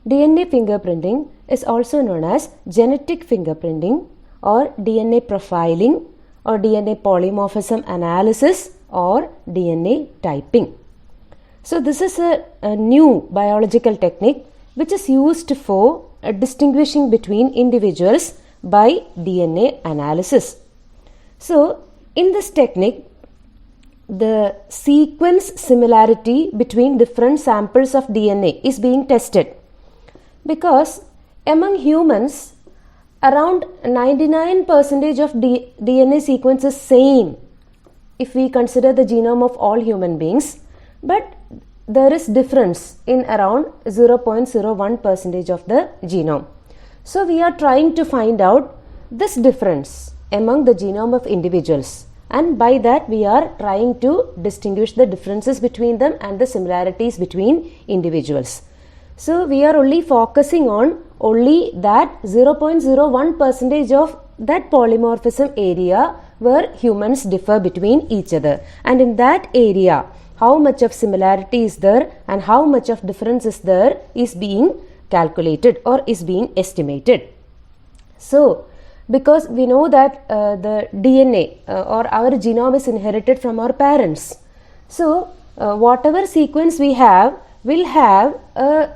DNA fingerprinting is also known as genetic fingerprinting or DNA profiling or DNA polymorphism analysis or DNA typing. So this is a new biological technique which is used for distinguishing between individuals by DNA analysis. So in this technique, the sequence similarity between different samples of DNA is being tested, because among humans around 99% of DNA sequence is same if we consider the genome of all human beings, but there is difference in around 0.01% of the genome. So we are trying to find out this difference among the genome of individuals, and by that we are trying to distinguish the differences between them and the similarities between individuals. So we are only focusing on only that 0.01% of that polymorphism area where humans differ between each other, and in that area how much of similarity is there and how much of difference is there is being calculated or is being estimated. So because we know that the DNA or our genome is inherited from our parents, so whatever sequence we have will have a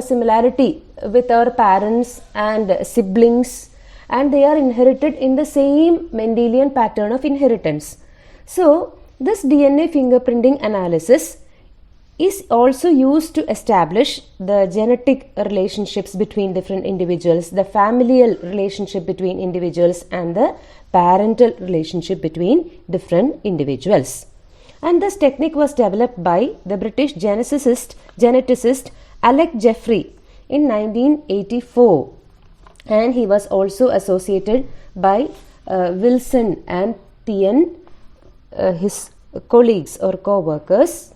similarity with our parents and siblings, and they are inherited in the same Mendelian pattern of inheritance. So this DNA fingerprinting analysis is also used to establish the genetic relationships between different individuals, the familial relationship between individuals, and the parental relationship between different individuals. And this technique was developed by the British geneticist Alec Jeffrey in 1984, and he was also associated by Wilson and Thien, his colleagues or co-workers.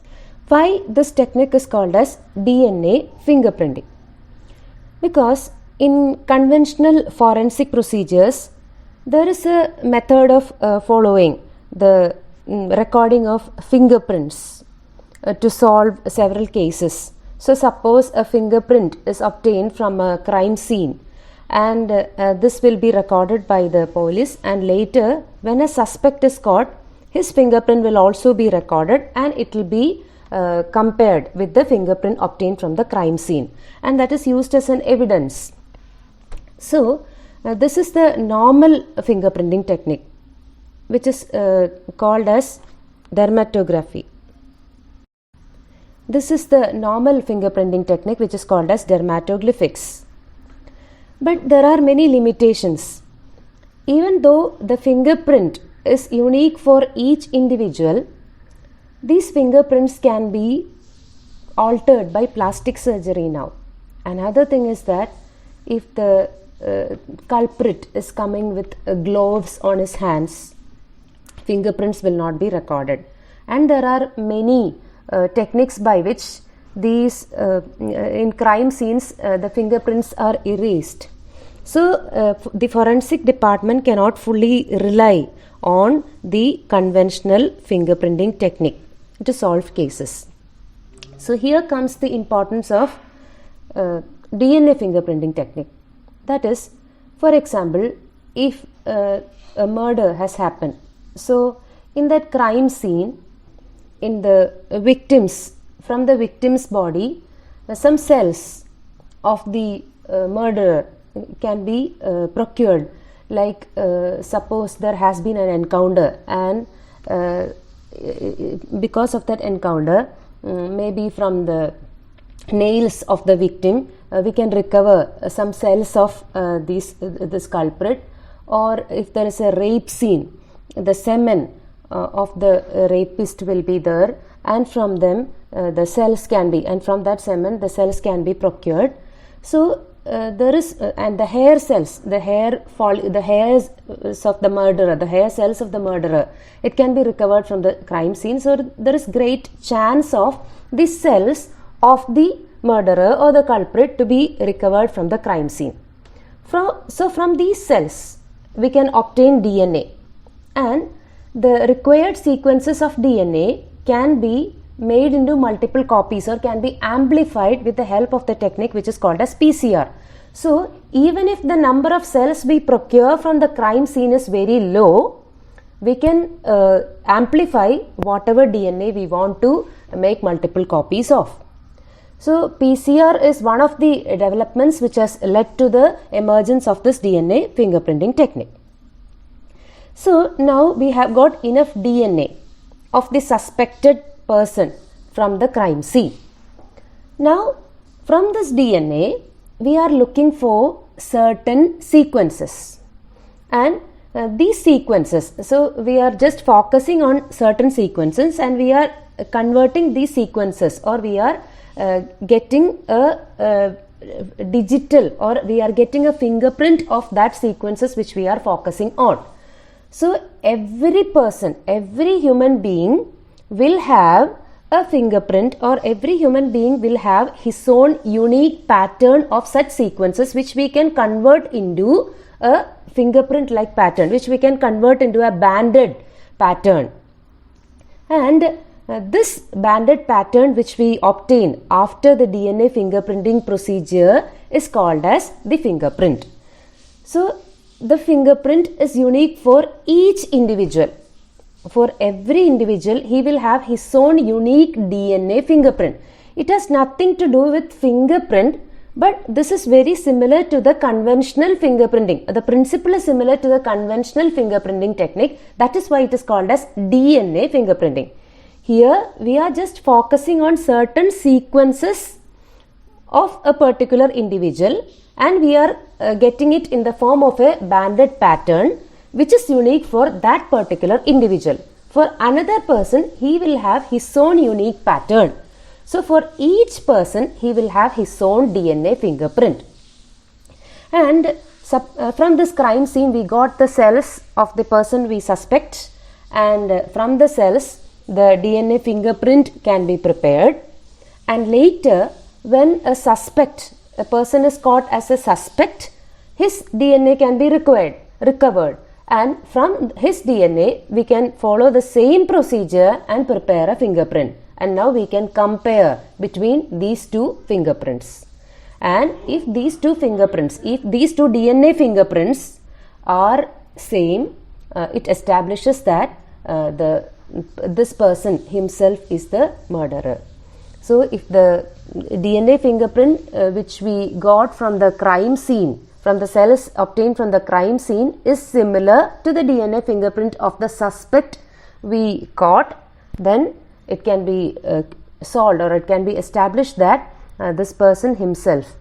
Why this technique is called as DNA fingerprinting? Because in conventional forensic procedures, there is a method of following the recording of fingerprints to solve several cases. So suppose a fingerprint is obtained from a crime scene, and this will be recorded by the police, and later when a suspect is caught, his fingerprint will also be recorded, and it will be compared with the fingerprint obtained from the crime scene, and that is used as an evidence. So this is the normal fingerprinting technique, which is called as dermatography. This is the normal fingerprinting technique which is called as dermatoglyphics. But there are many limitations. Even though the fingerprint is unique for each individual, these fingerprints can be altered by plastic surgery now. Another thing is that if the culprit is coming with gloves on his hands, fingerprints will not be recorded. And there are many techniques by which these in crime scenes the fingerprints are erased. So the forensic department cannot fully rely on the conventional fingerprinting technique to solve cases. So here comes the importance of DNA fingerprinting technique. That is, for example, if a murder has happened, so in that crime scene, in the victims, from the victim's body, some cells of the murderer can be procured. Like suppose there has been an encounter, and because of that encounter, maybe from the nails of the victim, we can recover some cells of this culprit. Or if there is a rape scene, the semen of the rapist will be there, and from them the cells can be, and from that semen the cells can be procured. So there is and the hair cells, the hairs of the murderer, the hair cells of the murderer, it can be recovered from the crime scene. So there is great chance of the cells of the murderer or the culprit to be recovered from the crime scene. So from these cells we can obtain DNA, and the required sequences of DNA can be made into multiple copies or can be amplified with the help of the technique which is called as PCR. So even if the number of cells we procure from the crime scene is very low, we can amplify whatever DNA we want to make multiple copies of. So PCR is one of the developments which has led to the emergence of this DNA fingerprinting technique. So now we have got enough DNA of the suspected person from the crime scene. Now from this DNA we are looking for certain sequences, and these sequences, so we are just focusing on certain sequences and we are converting these sequences, or we are getting a digital, or we are getting a fingerprint of that sequences which we are focusing on. So every person, every human being will have a fingerprint, or every human being will have his own unique pattern of such sequences which we can convert into a fingerprint like pattern, which we can convert into a banded pattern. And this banded pattern which we obtain after the DNA fingerprinting procedure is called as the fingerprint. So the fingerprint is unique for each individual. For every individual, he will have his own unique DNA fingerprint. It has nothing to do with fingerprint, but this is very similar to the conventional fingerprinting. The principle is similar to the conventional fingerprinting technique. That is why it is called as DNA fingerprinting. Here we are just focusing on certain sequences of a particular individual, and we are getting it in the form of a banded pattern which is unique for that particular individual. For another person, he will have his own unique pattern. So for each person, he will have his own DNA fingerprint. And from this crime scene, we got the cells of the person we suspect, and from the cells, the DNA fingerprint can be prepared. And later, when a person is caught as a suspect, his DNA can be recovered. And from his DNA, we can follow the same procedure and prepare a fingerprint. And now we can compare between these two fingerprints. And if these two DNA fingerprints are same, it establishes that this person himself is the murderer. So if the DNA fingerprint which we got from the crime scene, from the cells obtained from the crime scene, is similar to the DNA fingerprint of the suspect we caught, then it can be solved, or it can be established that this person himself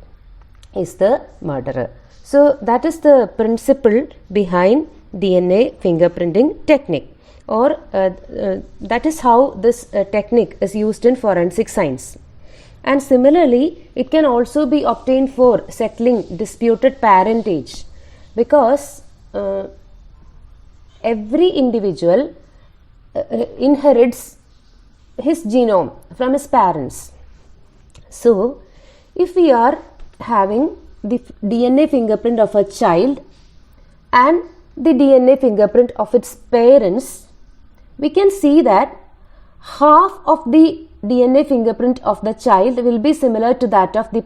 is the murderer. So that is the principle behind DNA fingerprinting technique, or that is how this technique is used in forensic science. And similarly, it can also be obtained for settling disputed parentage, because every individual inherits his genome from his parents. So if we are having the DNA fingerprint of a child and the DNA fingerprint of its parents, we can see that half of the DNA fingerprint of the child will be similar to that of the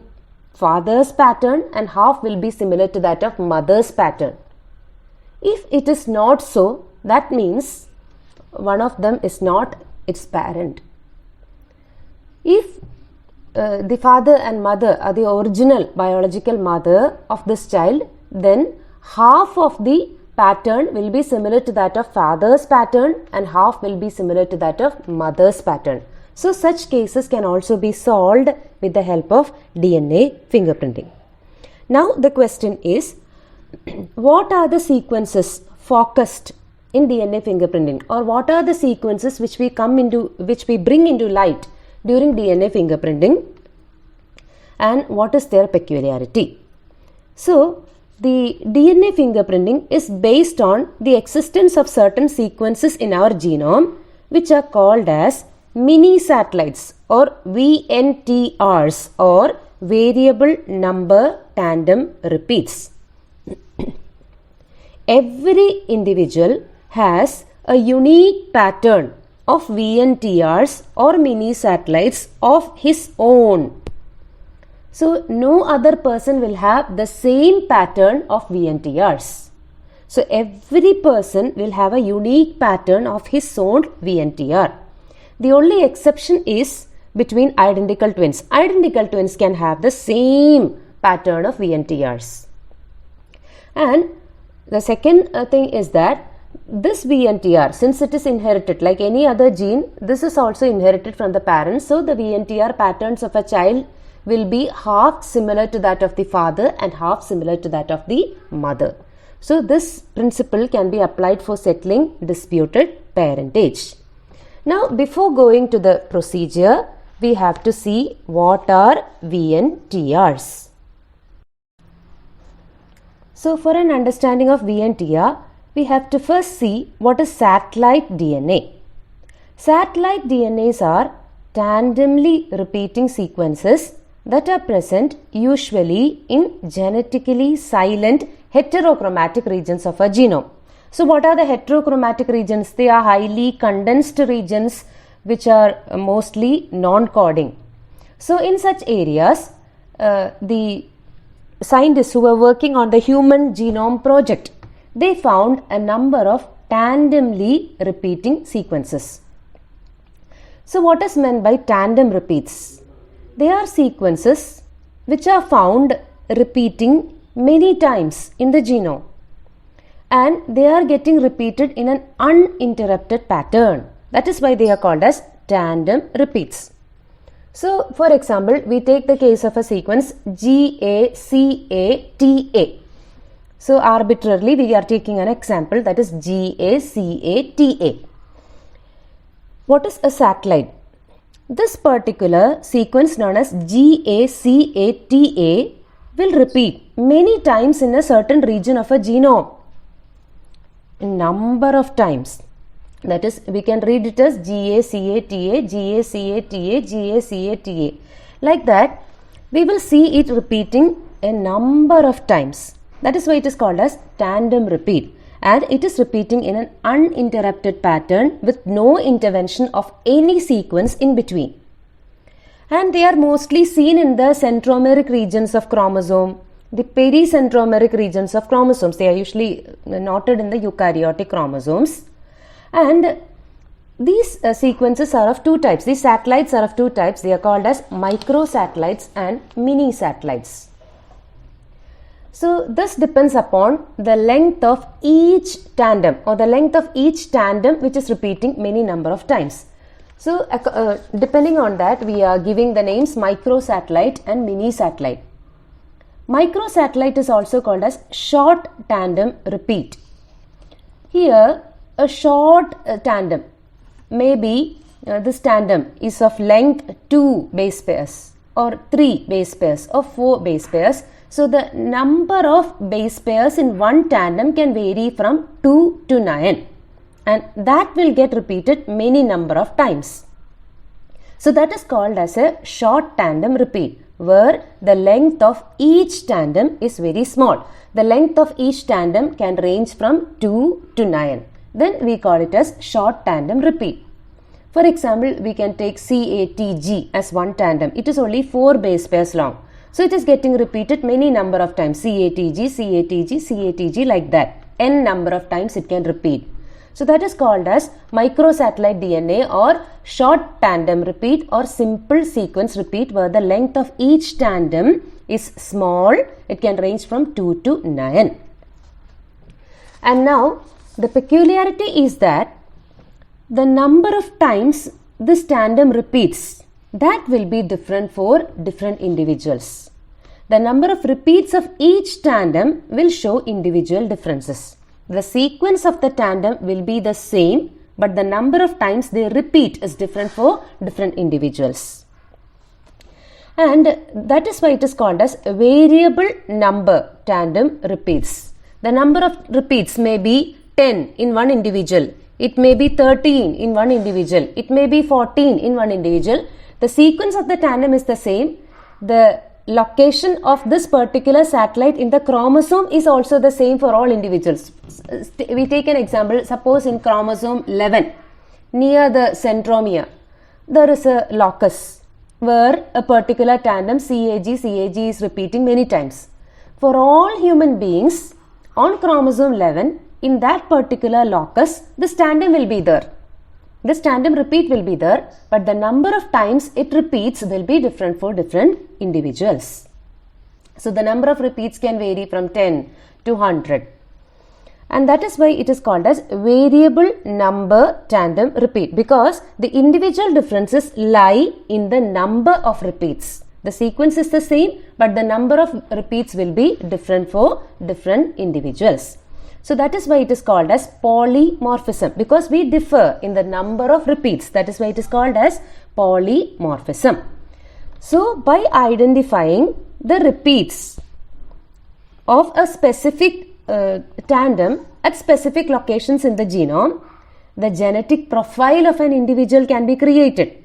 father's pattern, and half will be similar to that of mother's pattern. If it is not so, that means one of them is not its parent. If the father and mother are the original biological mother of this child, then half of the pattern will be similar to that of father's pattern and half will be similar to that of mother's pattern. So such cases can also be solved with the help of DNA fingerprinting. Now the question is, what are the sequences focused in DNA fingerprinting, or what are the sequences which we bring into light during DNA fingerprinting, and what is their peculiarity? So the DNA fingerprinting is based on the existence of certain sequences in our genome which are called as mini satellites, or VNTRs, or variable number tandem repeats. Every individual has a unique pattern of VNTRs or mini satellites of his own. So no other person will have the same pattern of VNTRs. So every person will have a unique pattern of his own VNTR. The only exception is between identical twins. Identical twins can have the same pattern of VNTRs. And the second thing is that this VNTR, since it is inherited like any other gene, this is also inherited from the parents. So the VNTR patterns of a child will be half similar to that of the father and half similar to that of the mother. So this principle can be applied for settling disputed parentage. Now before going to the procedure, we have to see what are VNTRs. So for an understanding of VNTR, we have to first see what is satellite DNA. Satellite DNAs are tandemly repeating sequences that are present usually in genetically silent heterochromatic regions of a genome. So what are the heterochromatic regions? They are highly condensed regions which are mostly non-coding. So in such areas, the scientists who were working on the Human Genome Project, they found a number of tandemly repeating sequences. So what is meant by tandem repeats? They are sequences which are found repeating many times in the genome, and they are getting repeated in an uninterrupted pattern. That is why they are called as tandem repeats. So for example, we take the case of a sequence GACATA. So arbitrarily we are taking an example, that is GACATA. What is a satellite? This particular sequence known as GACATA will repeat many times in a certain region of a genome. A number of times. That is, we can read it as GACATA, GACATA, GACATA. Like that, we will see it repeating a number of times. That is why it is called as tandem repeat. And it is repeating in an uninterrupted pattern with no intervention of any sequence in between. And they are mostly seen in the centromeric regions of chromosome, the pericentromeric regions of chromosomes. They are usually noted in the eukaryotic chromosomes. And these sequences are of two types. These satellites are of two types. They are called as microsatellites and mini satellites. So this depends upon the length of each tandem, or the length of each tandem which is repeating many number of times. So depending on that, we are giving the names microsatellite and mini satellite. Microsatellite is also called as short tandem repeat. Here a short tandem, maybe this tandem is of length 2 base pairs or 3 base pairs or 4 base pairs. So the number of base pairs in one tandem can vary from 2 to 9, and that will get repeated many number of times. So that is called as a short tandem repeat, where the length of each tandem is very small. The length of each tandem can range from 2 to 9. Then we call it as short tandem repeat. For example, we can take CATG as one tandem. It is only 4 base pairs long. So it is getting repeated many number of times. CATG, CATG, CATG, like that. N number of times it can repeat. So that is called as microsatellite DNA or short tandem repeat or simple sequence repeat, where the length of each tandem is small. It can range from 2 to 9. And now the peculiarity is that the number of times this tandem repeats, that will be different for different individuals. The number of repeats of each tandem will show individual differences. The sequence of the tandem will be the same, but the number of times they repeat is different for different individuals. And that is why it is called as variable number tandem repeats. The number of repeats may be 10 in one individual. It may be 13 in one individual. It may be 14 in one individual. The sequence of the tandem is the same. The location of this particular satellite in the chromosome is also the same for all individuals. We take an example. Suppose in chromosome 11, near the centromere, there is a locus where a particular tandem CAG is repeating many times. For all human beings, on chromosome 11, in that particular locus, this tandem will be there. This tandem repeat will be there, but the number of times it repeats will be different for different individuals. So the number of repeats can vary from 10 to 100. And that is why it is called as variable number tandem repeat, because the individual differences lie in the number of repeats. The sequence is the same, but the number of repeats will be different for different individuals. So that is why it is called as polymorphism, because we differ in the number of repeats. That is why it is called as polymorphism. So by identifying the repeats of a specific tandem at specific locations in the genome, the genetic profile of an individual can be created.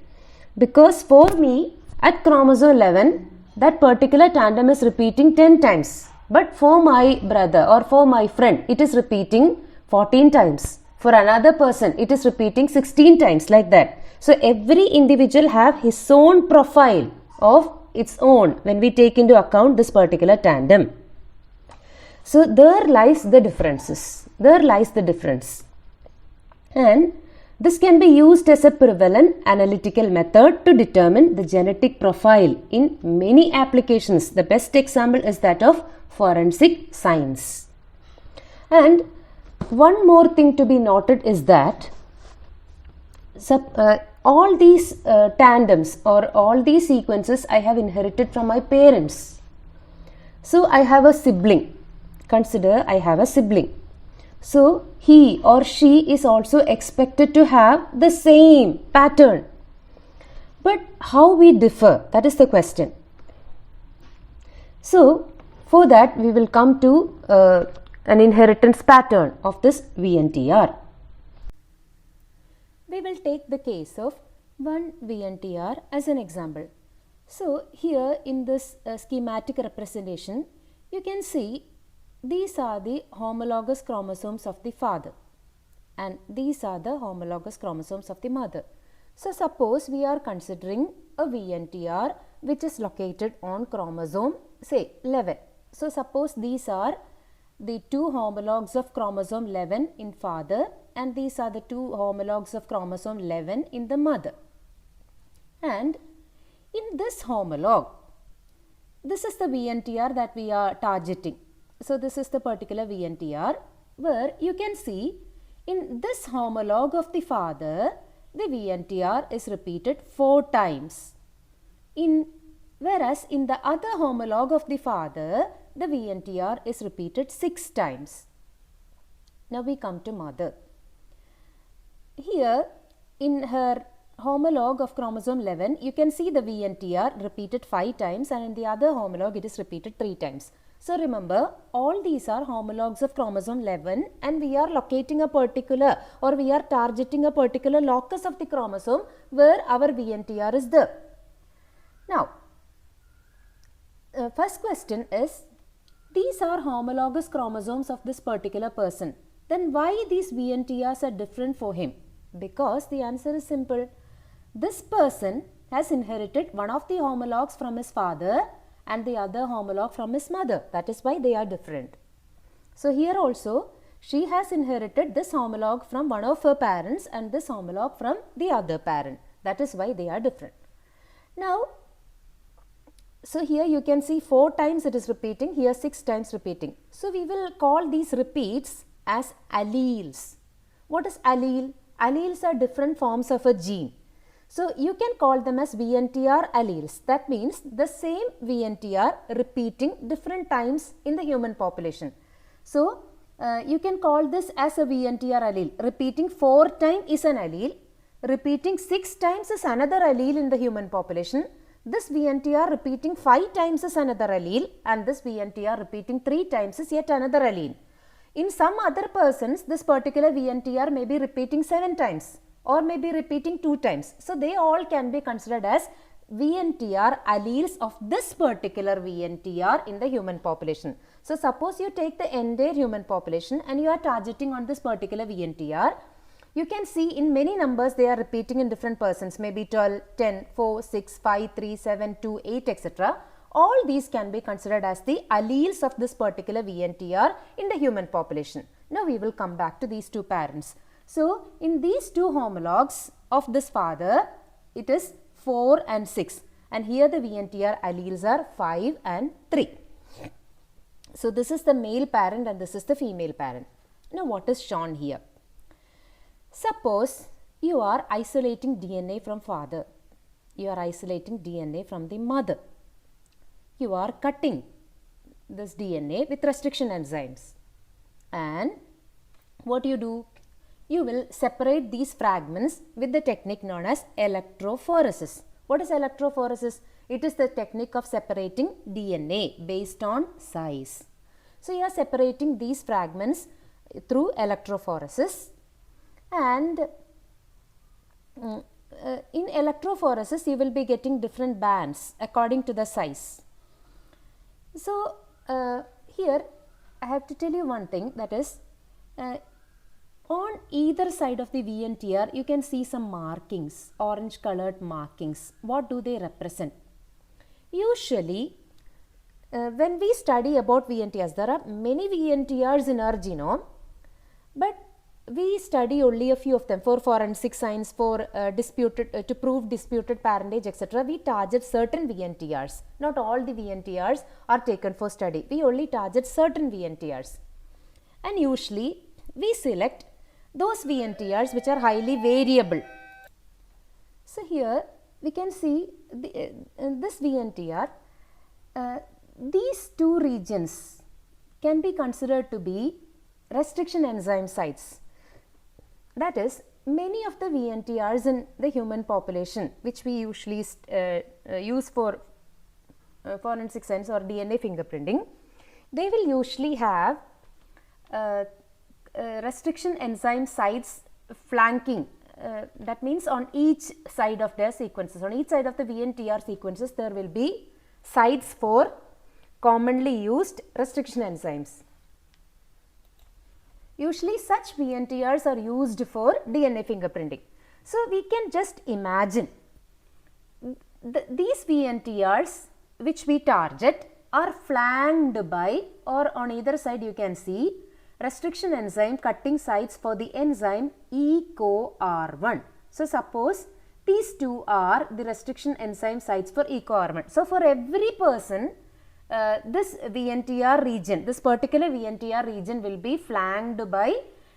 Because for me, at chromosome 11, that particular tandem is repeating 10 times. But for my brother or for my friend, it is repeating 14 times. For another person, it is repeating 16 times, like that. So every individual have his own profile of its own when we take into account this particular tandem. So there lies the differences. There lies the difference. And this can be used as a prevalent analytical method to determine the genetic profile in many applications. The best example is that of forensic science. And one more thing to be noted is that all these tandems or all these sequences I have inherited from my parents. So I have a sibling. Consider I have a sibling. So he or she is also expected to have the same pattern. But how we differ? That is the question. So for that we will come to an inheritance pattern of this VNTR. We will take the case of one VNTR as an example. So here in this schematic representation, you can see these are the homologous chromosomes of the father and these are the homologous chromosomes of the mother. So suppose we are considering a VNTR which is located on chromosome say 11. So suppose these are the two homologs of chromosome 11 in father and these are the two homologs of chromosome 11 in the mother. And in this homolog, this is the VNTR that we are targeting. So this is the particular VNTR where you can see in this homolog of the father, the VNTR is repeated 4 times. Whereas in the other homolog of the father, the VNTR is repeated 6 times. Now we come to mother. Here in her homolog of chromosome 11, you can see the VNTR repeated 5 times and in the other homolog it is repeated 3 times. So remember, all these are homologs of chromosome 11 and we are locating a particular or we are targeting a particular locus of the chromosome where our VNTR is there. Now, first question is, these are homologous chromosomes of this particular person. Then why these VNTRs are different for him? Because the answer is simple. This person has inherited one of the homologs from his father and the other homolog from his mother. That is why they are different. So here also she has inherited this homolog from one of her parents and this homolog from the other parent. That is why they are different. Now, so here you can see 4 times it is repeating, here 6 times repeating. So we will call these repeats as alleles. What is allele? Alleles are different forms of a gene. So you can call them as VNTR alleles. That means the same VNTR repeating different times in the human population. So you can call this as a VNTR allele. Repeating 4 times is an allele. Repeating 6 times is another allele in the human population. This VNTR repeating 5 times is another allele and this VNTR repeating 3 times is yet another allele. In some other persons, this particular VNTR may be repeating 7 times or may be repeating 2 times. So they all can be considered as VNTR alleles of this particular VNTR in the human population. So suppose you take the entire human population and you are targeting on this particular VNTR. you can see in many numbers they are repeating in different persons, maybe 12, 10, 4, 6, 5, 3, 7, 2, 8, etc. All these can be considered as the alleles of this particular VNTR in the human population. Now we will come back to these two parents. So in these two homologs of this father, it is 4 and 6, and here the VNTR alleles are 5 and 3. So this is the male parent and this is the female parent. Now what is shown here? Suppose you are isolating DNA from father. You are isolating DNA from the mother. You are cutting this DNA with restriction enzymes. And what do? You will separate these fragments with the technique known as electrophoresis. What is electrophoresis? It is the technique of separating DNA based on size. So you are separating these fragments through electrophoresis, and in electrophoresis you will be getting different bands according to the size. So here I have to tell you one thing, that is on either side of the VNTR you can see some markings, orange colored markings. What do they represent? Usually when we study about VNTRs, there are many VNTRs in our genome, but we study only a few of them for forensic science, for to prove disputed parentage, etc. We target certain VNTRs. Not all the VNTRs are taken for study. We only target certain VNTRs. And usually we select those VNTRs which are highly variable. So here we can see this VNTR, these two regions can be considered to be restriction enzyme sites. That is, many of the VNTRs in the human population which we usually use for forensic science or DNA fingerprinting, they will usually have restriction enzyme sites flanking. That means on each side of their sequences, on each side of the VNTR sequences, there will be sites for commonly used restriction enzymes. Usually such VNTRs are used for DNA fingerprinting. So we can just imagine these VNTRs which we target are flanked by, or on either side you can see restriction enzyme cutting sites for the enzyme EcoR1. So suppose these two are the restriction enzyme sites for EcoR1. So for every person, this VNTR region, this particular VNTR region will be flanked by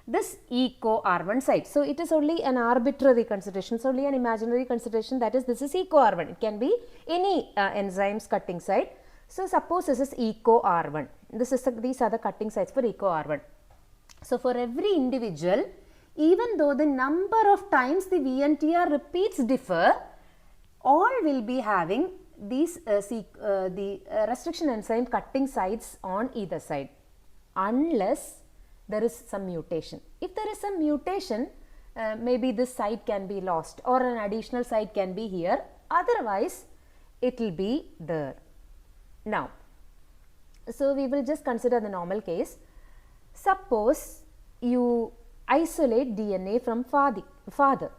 this EcoR1 site. So it is only an arbitrary consideration, it's only an imaginary consideration, that is, this is EcoR1. It can be any enzymes cutting site. So suppose this is EcoR1. These are the cutting sites for EcoR1. So for every individual, even though the number of times the VNTR repeats differ, all will be having these restriction enzyme cutting sites on either side, unless there is some mutation. If there is some mutation, maybe this site can be lost or an additional site can be here, otherwise it will be there. Now, so we will just consider the normal case. Suppose you isolate DNA from father.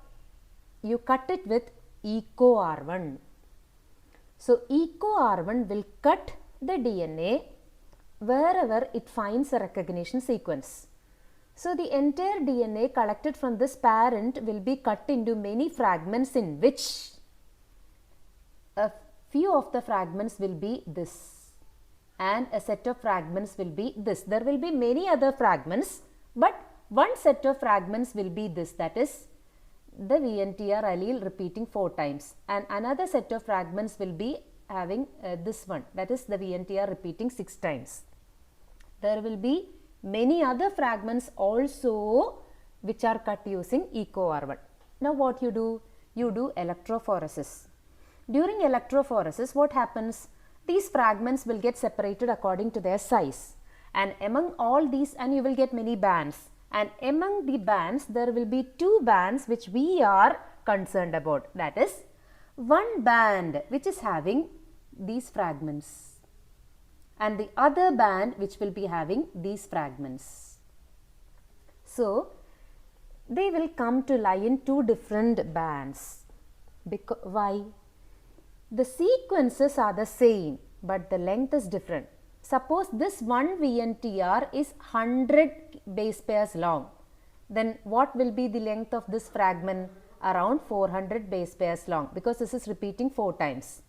You cut it with EcoR1. So EcoR1 will cut the DNA wherever it finds a recognition sequence. So the entire DNA collected from this parent will be cut into many fragments, in which a few of the fragments will be this and a set of fragments will be this. There will be many other fragments, but one set of fragments will be this, that is the VNTR allele repeating 4 times, and another set of fragments will be having this one, that is the VNTR repeating 6 times. There will be many other fragments also which are cut using EcoR1. Now what you do? You do electrophoresis. During electrophoresis, what happens? These fragments will get separated according to their size, and among all these, and you will get many bands, and among the bands there will be 2 bands which we are concerned about, that is one band which is having these fragments and the other band which will be having these fragments. So they will come to lie in two different bands. Why? The sequences are the same, but the length is different. Suppose this one VNTR is 100 base pairs long, then what will be the length of this fragment? Around 400 base pairs long, because this is repeating 4 times.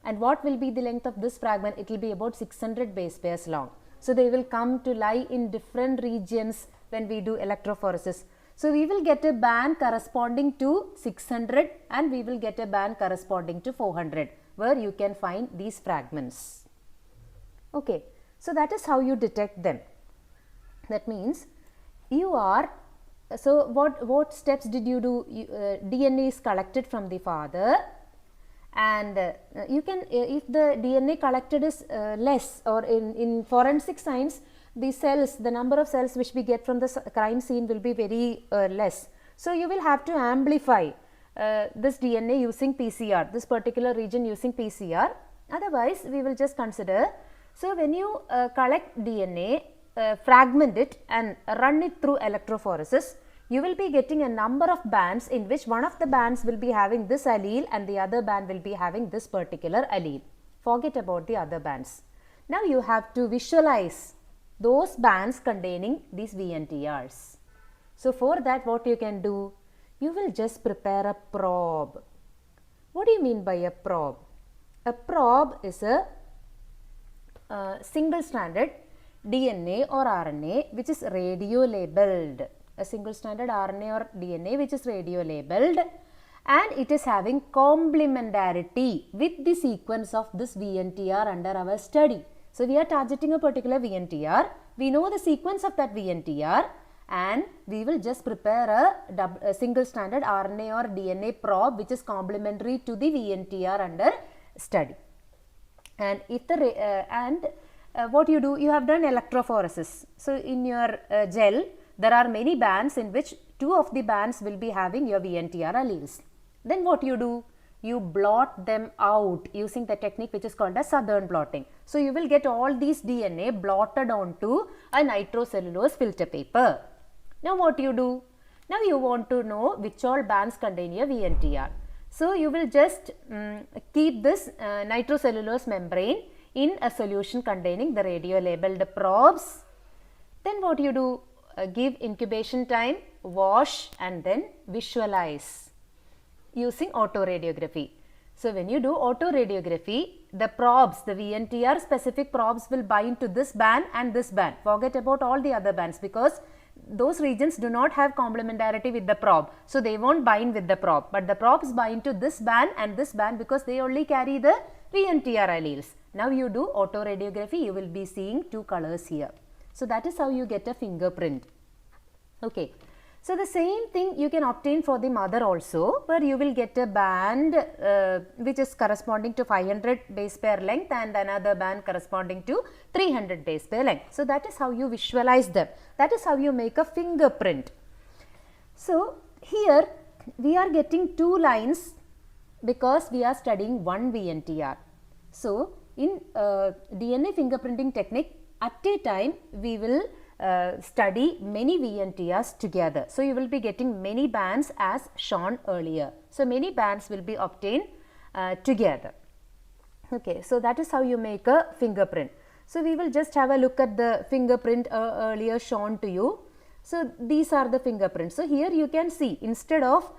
And what will be the length of this fragment? It will be about 600 base pairs long. So they will come to lie in different regions when we do electrophoresis. So we will get a band corresponding to 600 and we will get a band corresponding to 400, where you can find these fragments. Okay, so that is how you detect them. That means you are, so what steps did you do? DNA is collected from the father, and you can, if the DNA collected is less, or in forensic science, the cells, the number of cells which we get from the crime scene will be very less. So you will have to amplify this DNA using PCR, this particular region using PCR. Otherwise, we will just consider. So when you collect DNA, fragment it and run it through electrophoresis, you will be getting a number of bands in which one of the bands will be having this allele and the other band will be having this particular allele. Forget about the other bands. Now you have to visualize those bands containing these VNTRs. So for that, what you can do? You will just prepare a probe. What do you mean by a probe? A probe is a single-stranded DNA or RNA which is radio-labeled. A single-stranded RNA or DNA which is radio-labeled, and it is having complementarity with the sequence of this VNTR under our study. So we are targeting a particular VNTR. We know the sequence of that VNTR, and we will just prepare a single-stranded RNA or DNA probe which is complementary to the VNTR under study. And if the what you do, you have done electrophoresis. So in your gel, there are many bands in which 2 of the bands will be having your VNTR alleles. Then what you do? You blot them out using the technique which is called as southern blotting. So you will get all these DNA blotted onto a nitrocellulose filter paper. Now what you do? Now you want to know which all bands contain your VNTR. So you will just keep this nitrocellulose membrane in a solution containing the radio-labeled probes. Then what you do? Give incubation time, wash, and then visualize using autoradiography. So when you do autoradiography, the probes, the VNTR specific probes will bind to this band and this band. Forget about all the other bands, because those regions do not have complementarity with the probe. So they won't bind with the probe, but the probes bind to this band and this band because they only carry the VNTR alleles. Now you do autoradiography, you will be seeing 2 colors here. So that is how you get a fingerprint. Okay. So the same thing you can obtain for the mother also, where you will get a band which is corresponding to 500 base pair length and another band corresponding to 300 base pair length. So that is how you visualize them. That is how you make a fingerprint. So here we are getting 2 lines because we are studying one VNTR. So in DNA fingerprinting technique, at a time we will study many VNTRs together. So you will be getting many bands as shown earlier. So many bands will be obtained together. Okay, so that is how you make a fingerprint. So we will just have a look at the fingerprint earlier shown to you. So these are the fingerprints. So here you can see, instead of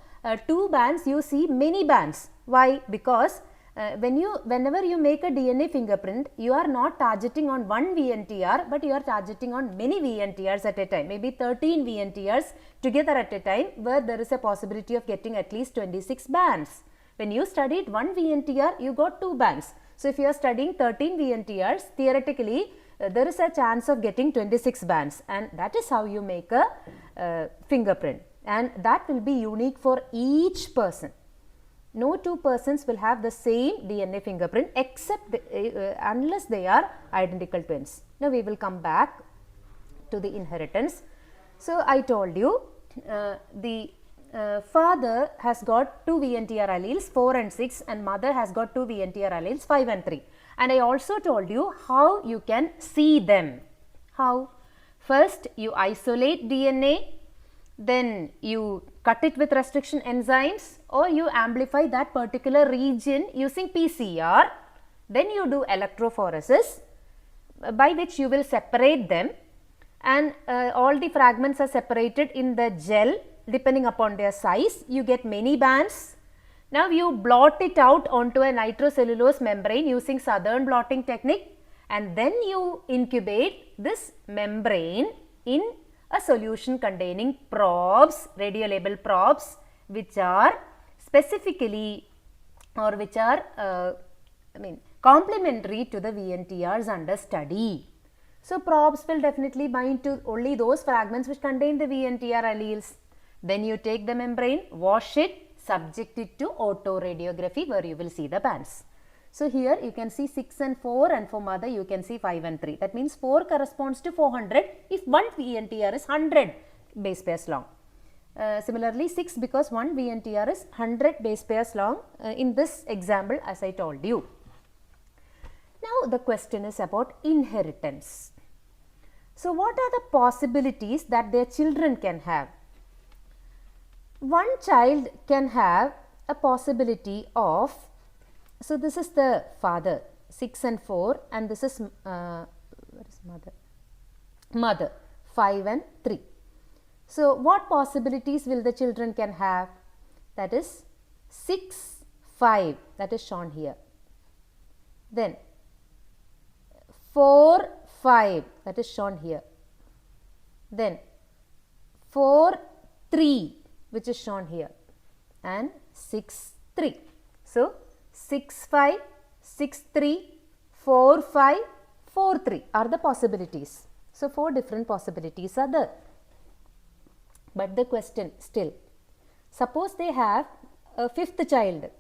2 bands, you see many bands. Why? Because whenever you make a DNA fingerprint, you are not targeting on one VNTR, but you are targeting on many VNTRs at a time, maybe 13 VNTRs together at a time, where there is a possibility of getting at least 26 bands. When you studied one VNTR, you got 2 bands. So if you are studying 13 VNTRs, theoretically there is a chance of getting 26 bands, and that is how you make a fingerprint, and that will be unique for each person. No 2 persons will have the same DNA fingerprint except unless they are identical twins. Now we will come back to the inheritance. So I told you the father has got 2 VNTR alleles 4 and 6, and mother has got 2 VNTR alleles 5 and 3. And I also told you how you can see them. How? First you isolate DNA, then you cut it with restriction enzymes, or you amplify that particular region using PCR. Then you do electrophoresis, by which you will separate them, and all the fragments are separated in the gel depending upon their size. You get many bands. Now you blot it out onto a nitrocellulose membrane using southern blotting technique, and then you incubate this membrane in a solution containing probes, radiolabeled probes, which are specifically, or which are complementary to the VNTRs under study. So probes will definitely bind to only those fragments which contain the VNTR alleles. Then you take the membrane, wash it, subject it to autoradiography, where you will see the bands. So here you can see 6 and 4, and for mother you can see 5 and 3. That means 4 corresponds to 400 if one VNTR is 100 base pairs long. Similarly 6, because one VNTR is 100 base pairs long in this example, as I told you. Now the question is about inheritance. So what are the possibilities that their children can have? One child can have a possibility of, so this is the father, 6 and 4, and this is where is mother? Mother, 5 and 3. So what possibilities will the children can have? That is 6, 5, that is shown here. Then 4, 5, that is shown here. Then 4, 3, which is shown here, and 6, 3. So 6, 5, 6, 3, 4, 5, 4, 3 are the possibilities. So 4 different possibilities are there. But the question still, suppose they have a 5th child.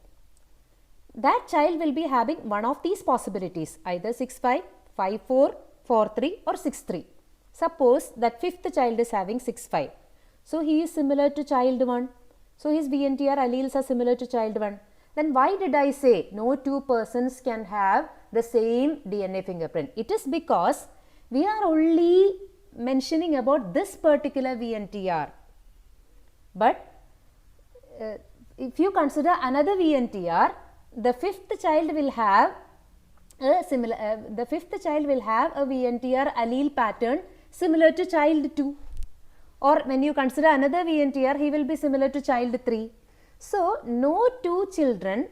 That child will be having one of these possibilities, either 6, 5, 5, 4, 4, 3 or 6, 3. Suppose that 5th child is having 6, 5. So he is similar to child 1. So his VNTR alleles are similar to child 1. Then why did I say no two persons can have the same DNA fingerprint? It is because we are only mentioning about this particular VNTR. But if you consider another VNTR, the 5th child will have a similar, the 5th child will have a VNTR allele pattern similar to child 2. Or when you consider another VNTR, he will be similar to child 3. So no two children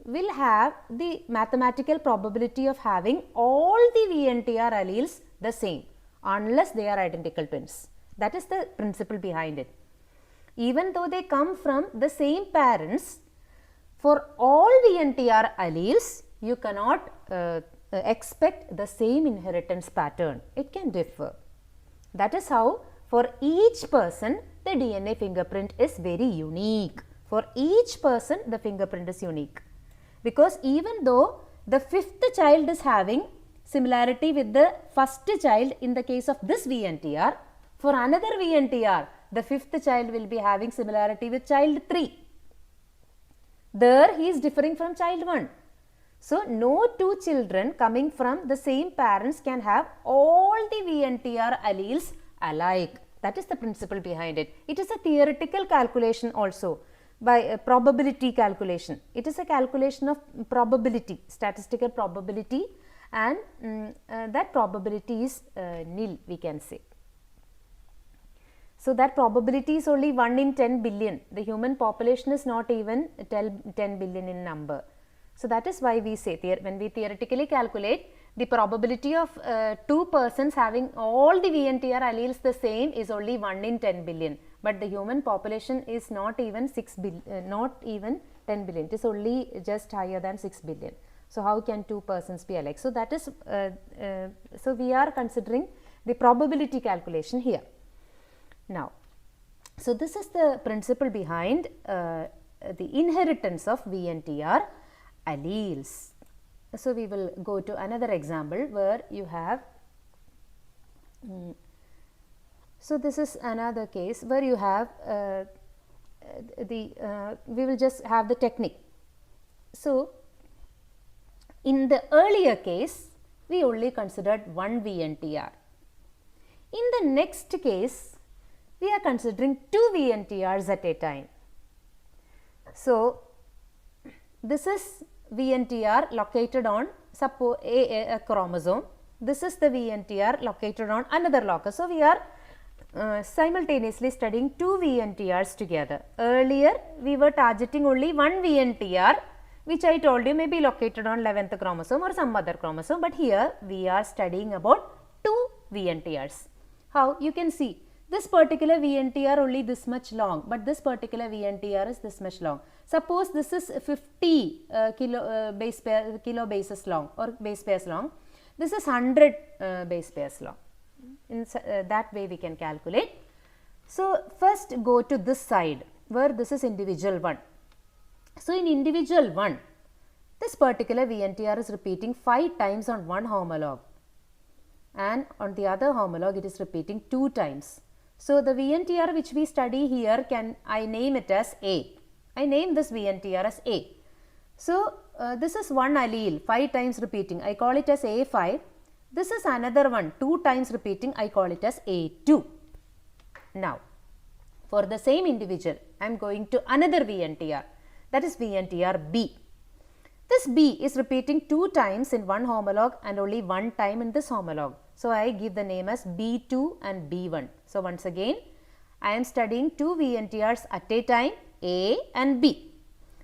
will have the mathematical probability of having all the VNTR alleles the same, unless they are identical twins. That is the principle behind it. Even though they come from the same parents, for all VNTR alleles, you cannot expect the same inheritance pattern. It can differ. That is how for each person the DNA fingerprint is very unique. For each person the fingerprint is unique. Because even though the 5th child is having similarity with the 1st child in the case of this VNTR, for another VNTR, the 5th child will be having similarity with child 3. There he is differing from child 1. So no two children coming from the same parents can have all the VNTR alleles alike. That is the principle behind it. It is a theoretical calculation also, by probability calculation. It is a calculation of probability, statistical probability, and that probability is nil, we can say. So that probability is only 1 in 10 billion. The human population is not even 10 billion in number. So that is why we say, when we theoretically calculate, the probability of 2 persons having all the VNTR alleles the same is only 1 in 10 billion. But the human population is not even 10 billion. It is only just higher than 6 billion. So how can 2 persons be alike? So that is, so we are considering the probability calculation here. Now, so this is the principle behind the inheritance of VNTR alleles. So we will go to another example where you have, so this is another case where you have we will just have the technique. So in the earlier case, we only considered one VNTR. In the next case, we are considering 2 VNTRs at a time. So, this is VNTR located on suppose a chromosome. This is the VNTR located on another locus. So, we are simultaneously studying 2 VNTRs together. Earlier, we were targeting only one VNTR, which I told you may be located on 11th chromosome or some other chromosome, but here we are studying about 2 VNTRs. How? You can see this particular VNTR only this much long, but this particular VNTR is this much long. Suppose this is 50 kilo bases long or base pairs long. This is 100 base pairs long. In that way we can calculate. So, first go to this side where this is individual 1. So, in individual 1, this particular VNTR is repeating 5 times on one homologue, and on the other homologue it is repeating 2 times. So, the VNTR which we study here, I name it as A. I name this VNTR as A. So, this is one allele 5 times repeating, I call it as A5. This is another one 2 times repeating, I call it as A2. Now, for the same individual, I am going to another VNTR, that is VNTR B. This B is repeating 2 times in one homologue and only 1 time in this homologue. So, I give the name as B2 and B1. So, once again, I am studying 2 VNTRs at a time, A and B.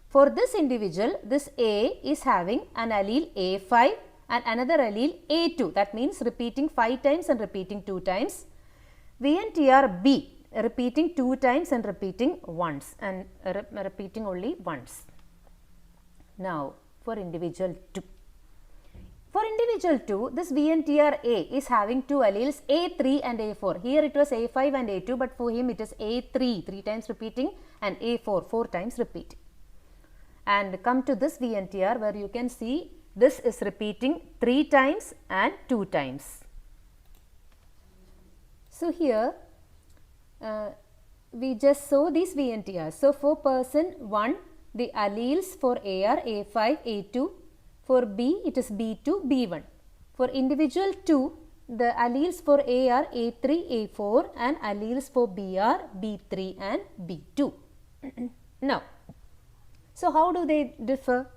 For this individual, this A is having an allele A5 and another allele A2, that means repeating 5 times and repeating 2 times. VNTR B repeating 2 times and repeating once and repeating only once. Now, for individual 2. For individual 2, this VNTR A is having 2 alleles A3 and A4. Here it was A5 and A2, but for him it is A3, 3 times repeating, and A4, 4 times repeating. And come to this VNTR where you can see this is repeating 3 times and 2 times. So, here we just saw these VNTRs. So, for person 1, the alleles for A are A5, A2. For B, it is B2, B1. For individual 2, the alleles for A are A3, A4 and alleles for B are B3 and B2. Now, so how do they differ?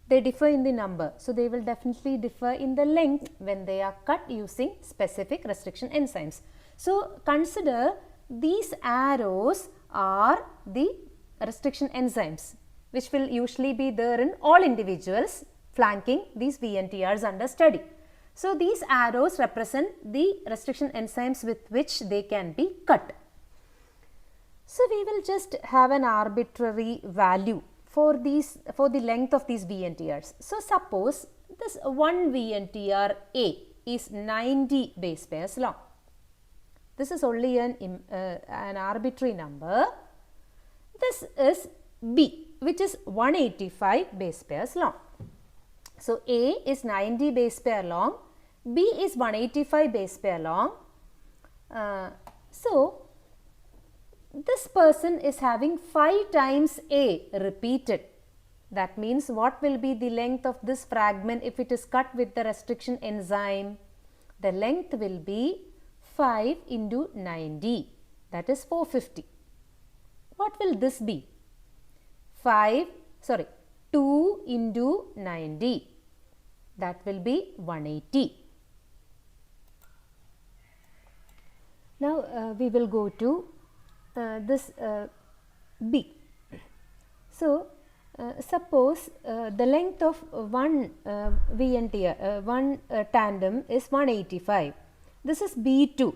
They differ in the number. So, they will definitely differ in the length when they are cut using specific restriction enzymes. So, consider these arrows are the restriction enzymes which will usually be there in all individuals flanking these VNTRs under study. So, these arrows represent the restriction enzymes with which they can be cut. So, we will just have an arbitrary value for the length of these VNTRs. So, suppose this one VNTR A is 90 base pairs long. This is only an arbitrary number. This is B, which is 185 base pairs long. So, A is 90 base pair long, B is 185 base pair long. So, this person is having 5 times A repeated. That means what will be the length of this fragment if it is cut with the restriction enzyme? The length will be 5 into 90, that is 450. What will this be? 2 into 90, that will be 180. Now, we will go to this B. So, suppose the length of one VNTR, one tandem is 185. This is B2.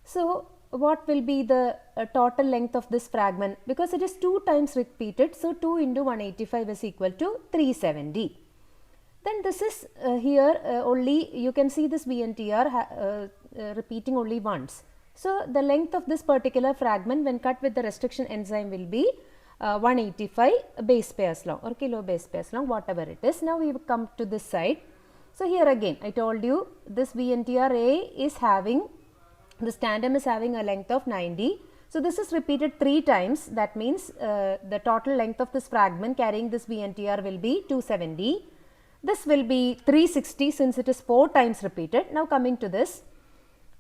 So, what will be the total length of this fragment? Because it is 2 times repeated, so 2 into 185 is equal to 370. Then this is here only you can see this VNTR repeating only once. So, the length of this particular fragment when cut with the restriction enzyme will be 185 base pairs long or kilo base pairs long, whatever it is. Now, we have come to this side. So, here again I told you this VNTR A is having, this tandem is having a length of 90. So, this is repeated 3 times, that means the total length of this fragment carrying this VNTR will be 270. This will be 360 since it is 4 times repeated. Now, coming to this,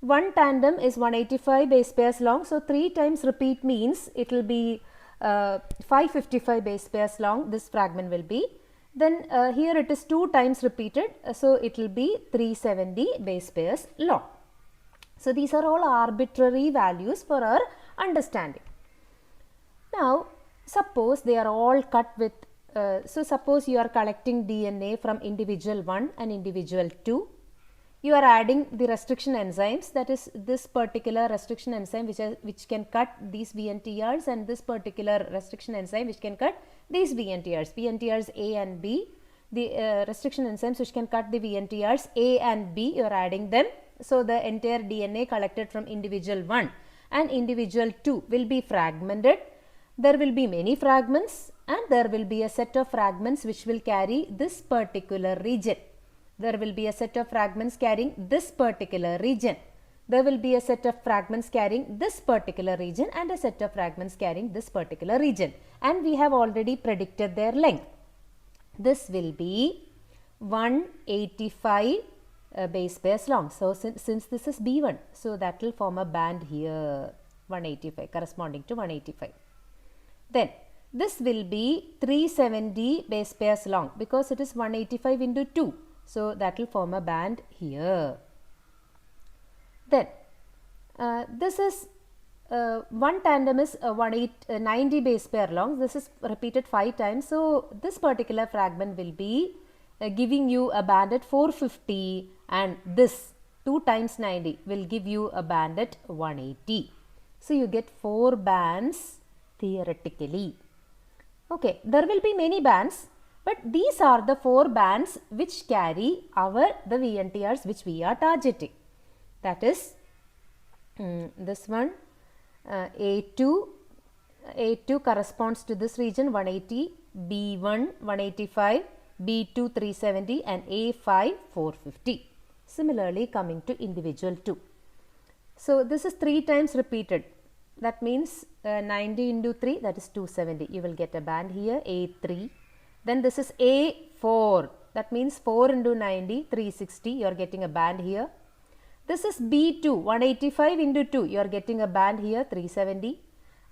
One tandem is 185 base pairs long, so 3 times repeat means it will be 555 base pairs long, this fragment will be. Then here it is 2 times repeated, so it will be 370 base pairs long. So these are all arbitrary values for our understanding. Now suppose they are all cut with, so suppose you are collecting DNA from individual 1 and individual 2. You are adding the restriction enzymes, that is this particular restriction enzyme which can cut these VNTRs, and this particular restriction enzyme which can cut these VNTRs A and B. The restriction enzymes which can cut the VNTRs A and B, you are adding them. So the entire DNA collected from individual 1 and individual 2 will be fragmented. There will be many fragments, and there will be a set of fragments which will carry this particular region. There will be a set of fragments carrying this particular region. There will be a set of fragments carrying this particular region and a set of fragments carrying this particular region. And we have already predicted their length. This will be 185 base pairs long. So since this is B1, so that will form a band here, 185, corresponding to 185. Then this will be 370 base pairs long because it is 185 into 2. So that will form a band here. Then this is one tandem is 90 base pair long. This is repeated 5 times. So this particular fragment will be giving you a band at 450, and this 2 times 90 will give you a band at 180. So you get 4 bands theoretically. Okay, there will be many bands, but these are the 4 bands which carry the VNTRs which we are targeting. That is this one, A2 corresponds to this region 180, B1 185, B2 370 and A5 450. Similarly coming to individual 2. So this is 3 times repeated. That means 90 into 3, that is 270. You will get a band here, A3. Then this is A4. That means 4 into 90, 360. You are getting a band here. This is B2, 185 into 2. You are getting a band here, 370.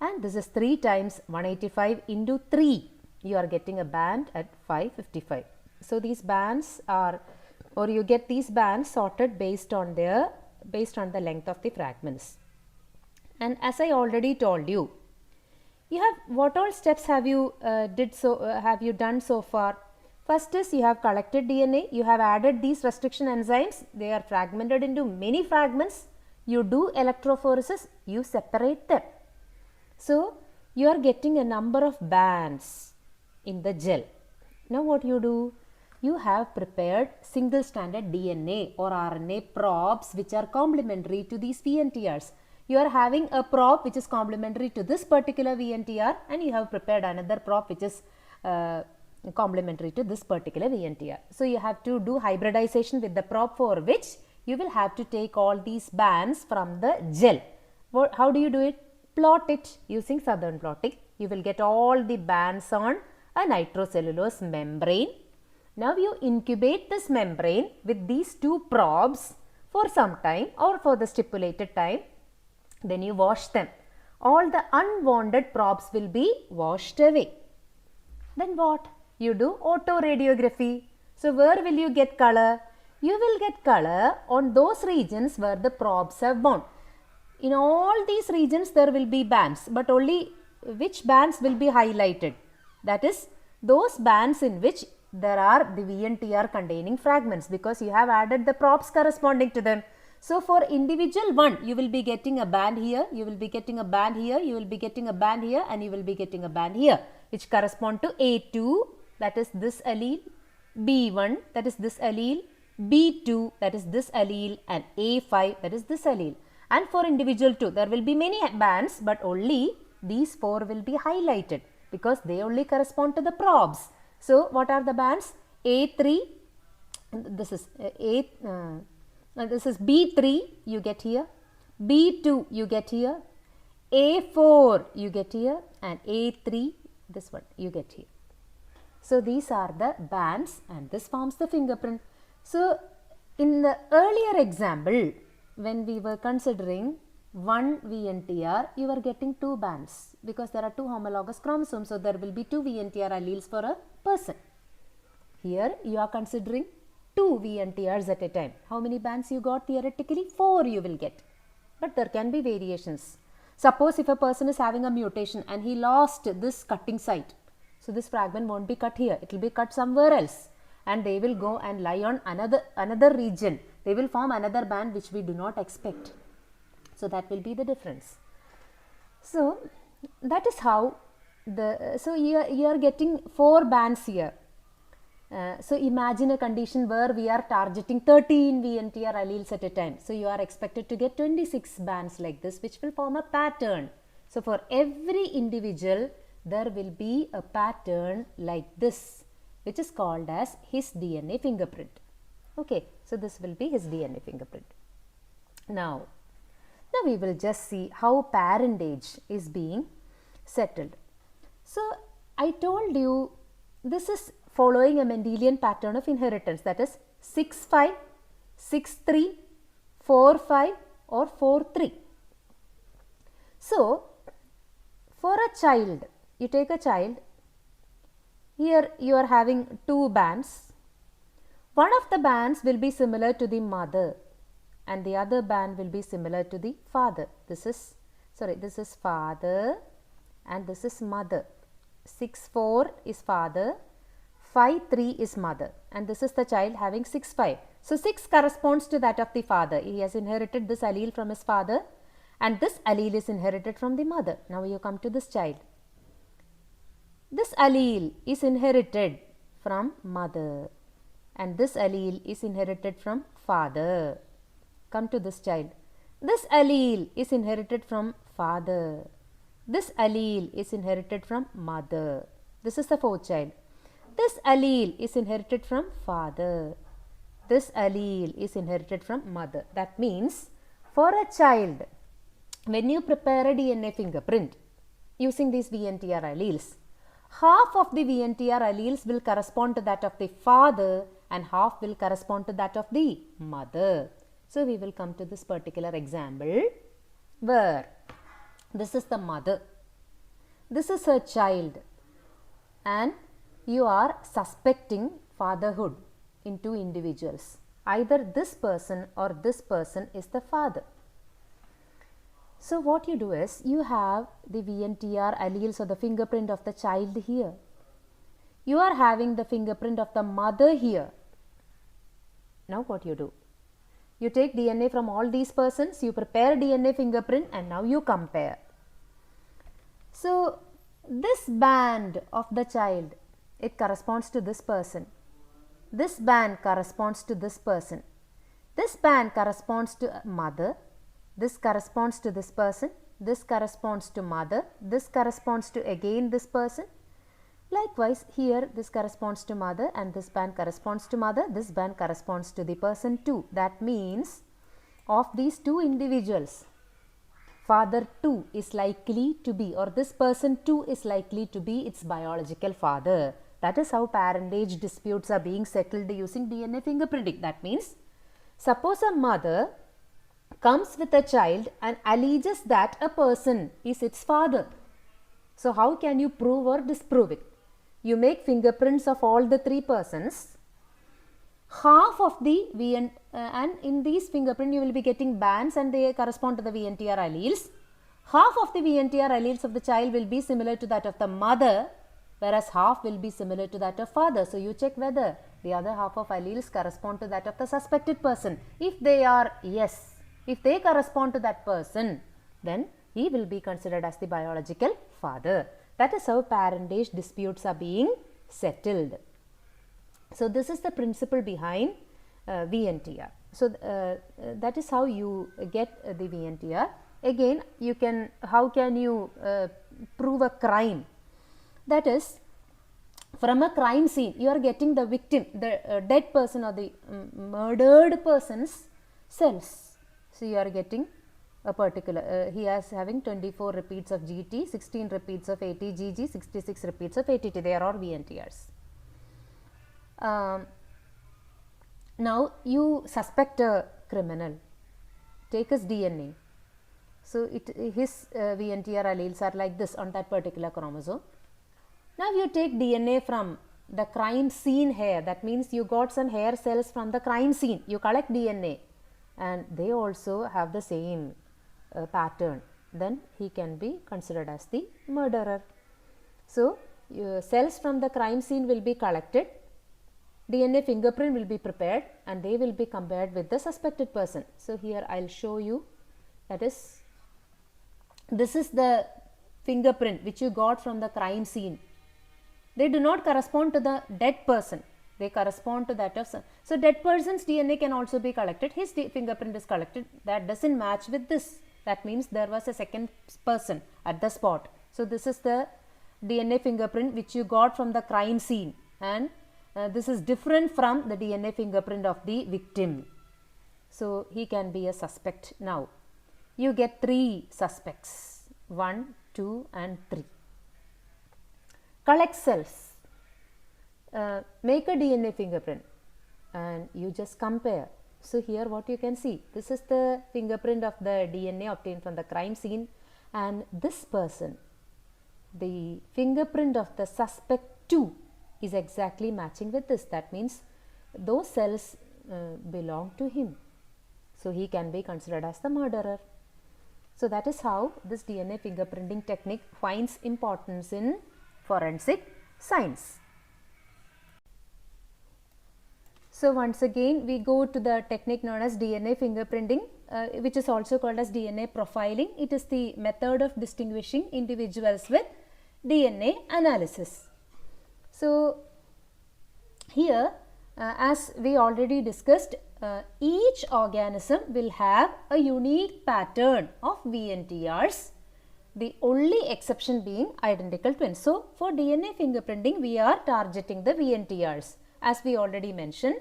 And this is 3 times 185 into 3. You are getting a band at 555. So these bands are, or you get these bands sorted based on the length of the fragments. And as I already told you, what all steps have you done so far? First is you have collected DNA, you have added these restriction enzymes, they are fragmented into many fragments, you do electrophoresis, you separate them. So you are getting a number of bands in the gel. Now what you do? You have prepared single stranded DNA or RNA probes which are complementary to these VNTRs. You are having a probe which is complementary to this particular VNTR, and you have prepared another probe which is complementary to this particular VNTR. So you have to do hybridization with the probe, for which you will have to take all these bands from the gel. How do you do it? Plot it using Southern plotting. You will get all the bands on a nitrocellulose membrane. Now you incubate this membrane with these 2 probes for some time or for the stipulated time. Then you wash them. All the unwanted probes will be washed away. Then what? You do autoradiography. So where will you get color? You will get color on those regions where the probes have bound. In all these regions there will be bands, but only which bands will be highlighted? That is those bands in which there are the VNTR containing fragments, because you have added the probes corresponding to them. So for individual 1, you will be getting a band here, you will be getting a band here, you will be getting a band here, and you will be getting a band here, which correspond to A2, that is this allele, B1, that is this allele, B2, that is this allele, and A5, that is this allele. And for individual 2, there will be many bands, but only these 4 will be highlighted because they only correspond to the probes. So what are the bands? A3, this is this is B3 you get here, B2 you get here, A4 you get here, and A3, this one you get here. So these are the bands, and this forms the fingerprint. So in the earlier example, when we were considering one VNTR, you are getting two bands because there are two homologous chromosomes, so there will be two VNTR alleles for a person. Here you are considering two VNTRs at a time. How many bands you got? Theoretically 4 you will get, but there can be variations. Suppose if a person is having a mutation and he lost this cutting site, so this fragment won't be cut here, it will be cut somewhere else, and they will go and lie on another region. They will form another band which we do not expect. So that will be the difference. So that is how so you are getting 4 bands here. So imagine a condition where we are targeting 13 VNTR alleles at a time. So you are expected to get 26 bands like this, which will form a pattern. So for every individual there will be a pattern like this, which is called as his DNA fingerprint. Okay, so this will be his DNA fingerprint. Now we will just see how parentage is being settled. So I told you this is following a Mendelian pattern of inheritance, that is 6-5, 6-3, 4-5 or 4-3. So for a child, you take a child, here you are having 2 bands. One of the bands will be similar to the mother and the other band will be similar to the father. This is father and this is mother. 6-4 is father, 5-3 is mother, and this is the child having 6-5. So 6 corresponds to that of the father. He has inherited this allele from his father and this allele is inherited from the mother. Now you come to this child. This allele is inherited from mother and this allele is inherited from father. Come to this child. This allele is inherited from father. This allele is inherited from mother. This is the 4th child. This allele is inherited from father. This allele is inherited from mother. That means for a child, when you prepare a DNA fingerprint using these VNTR alleles, half of the VNTR alleles will correspond to that of the father and half will correspond to that of the mother. So we will come to this particular example where this is the mother, this is her child, and you are suspecting fatherhood in 2 individuals. Either this person or this person is the father. So what you do is you have the VNTR alleles or the fingerprint of the child here. You are having the fingerprint of the mother here. Now what you do? You take DNA from all these persons, you prepare DNA fingerprint and now you compare. So this band of the child, it corresponds to this person. This band corresponds to this person. This band corresponds to mother. This corresponds to this person. This corresponds to mother. This corresponds to again this person. Likewise, here this corresponds to mother and this band corresponds to mother. This band corresponds to the person too. That means of these 2 individuals, father 2 is likely to be, or this person 2 is likely to be its biological father. That is how parentage disputes are being settled using DNA fingerprinting. That means suppose a mother comes with a child and alleges that a person is its father. So how can you prove or disprove it? You make fingerprints of all the 3 persons. Half of the and in these fingerprint you will be getting bands and they correspond to the VNTR alleles. Half of the VNTR alleles of the child will be similar to that of the mother, whereas half will be similar to that of father. So you check whether the other half of alleles correspond to that of the suspected person. If they are yes, if they correspond to that person, then he will be considered as the biological father. That is how parentage disputes are being settled. So this is the principle behind VNTR. So that is how you get the VNTR. Again, you can, how can you prove a crime? That is, from a crime scene, you are getting the victim, the dead person or the murdered person's cells. So you are getting a particular, he is having 24 repeats of GT, 16 repeats of ATGG, 66 repeats of ATT. They are all VNTRs. Now you suspect a criminal take his DNA. So his VNTR alleles are like this on that particular chromosome. Now you take DNA from the crime scene hair, that means you got some hair cells from the crime scene, you collect DNA and they also have the same pattern, then he can be considered as the murderer. So cells from the crime scene will be collected, DNA fingerprint will be prepared and they will be compared with the suspected person. So here I will show you, that is, this is the fingerprint which you got from the crime scene. They do not correspond to the dead person, they correspond to that of some. So dead person's DNA can also be collected, his fingerprint is collected, that doesn't match with this, that means there was a second person at the spot. So this is the DNA fingerprint which you got from the crime scene, and this is different from the DNA fingerprint of the victim. So he can be a suspect now. You get 3 suspects, 1, 2 and 3. Collect cells, make a DNA fingerprint and you just compare. So here what you can see, this is the fingerprint of the DNA obtained from the crime scene, and this person, the fingerprint of the suspect 2 is exactly matching with this, that means those cells belong to him. So he can be considered as the murderer. So that is how this DNA fingerprinting technique finds importance in forensic science. So once again we go to the technique known as DNA fingerprinting, which is also called as DNA profiling. It is the method of distinguishing individuals with DNA analysis. So here as we already discussed, each organism will have a unique pattern of VNTRs, the only exception being identical twins. So for DNA fingerprinting we are targeting the VNTRs as we already mentioned,